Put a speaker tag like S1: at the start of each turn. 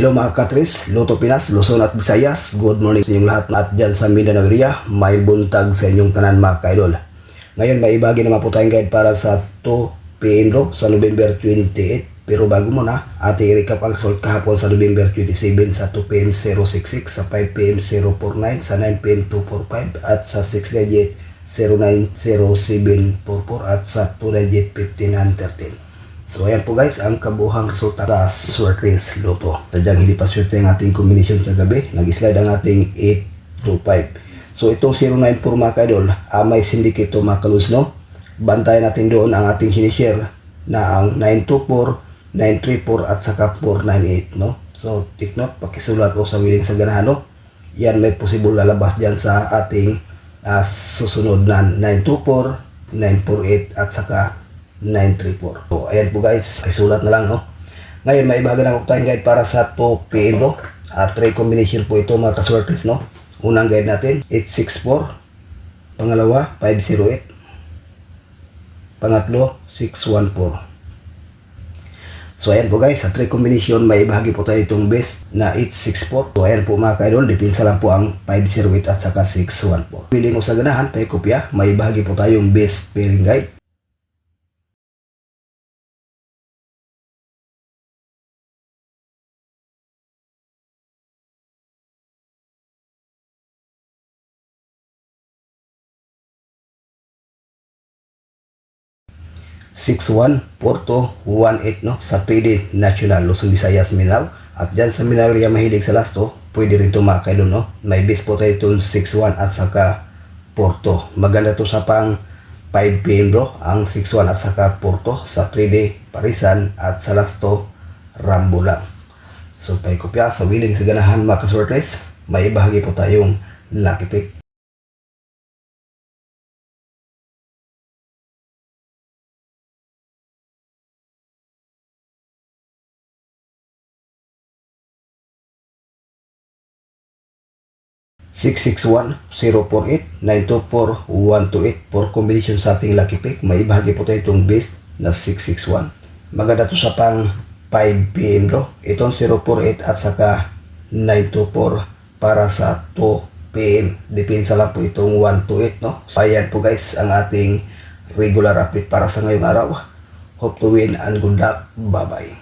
S1: Hello mga katris, Luto Pinas, Luzon at Visayas. Good morning sa inyong lahat at dyan sa Mindanao area. May buntag sa inyong tanan mga kaidol. Ngayon may ibagi naman po tayong guide para sa 2 PM bro sa November 28. Pero bago muna, ating i-recap ang result kahapon sa November 27 sa 2 PM 066, sa 5 PM 049, sa 9 PM 245 at sa 6 digit 090744 at sa 2 digit 15913. So ayan po guys, ang kabuhang resulta sa Sword Race Lotto. Tadyang hindi pa swerte ang ating combination sa gabi. Nag-slide ang ating 825. So itong 094 mga kaidol, may syndicate mga kalus, no? Bantayan natin doon ang ating sinishare na ang 924, 934 at saka 498, no? So take note, pakisulat o sa willing sa ganahan, no? Yan may possible lalabas dyan sa ating susunod na 924, 948 at saka 934. So ayan po guys, isulat na lang, no? Ngayon may ibaga na po tayong guide para sa 2 PM bro. Tray combination po ito mga kaswertes, no? Unang guide natin 864, pangalawa 508, pangatlo 614. So ayan po guys, sa tray combination may ibahagi po tayo itong best na 864. So ayan po mga kaidol, dipinsa lang po ang 508 at saka 614. Piling mo sa ganahan, paikopya, may ibahagi po tayong best pairing guide. Six one, 4218, no? Sa PD National, Luzon, Visayas, Mindanao. At dyan sa Mindanao area mahilig sa lasto, pwede rin ito mga kaidol, no? May base po tayo itong 61 at saka 42. Maganda to sa pang 5 PM bro, ang 61 at saka 42 sa 3D Parisan at sa lasto Rambo lang. So paikopya sa willing sa ganahan mga kaswertes, may ibahagi po tayong lucky pick. Six 048, 924, 128 for combination sa ating lucky pick. May ibahagi po tayo itong base na 661. Maganda to sa pang 5 PM bro. Itong 048 at saka 924 para sa 2 PM. Depensa lang po itong 128, no? So ayan po guys ang ating regular update para sa ngayong araw. Hope to win and good luck. Bye bye.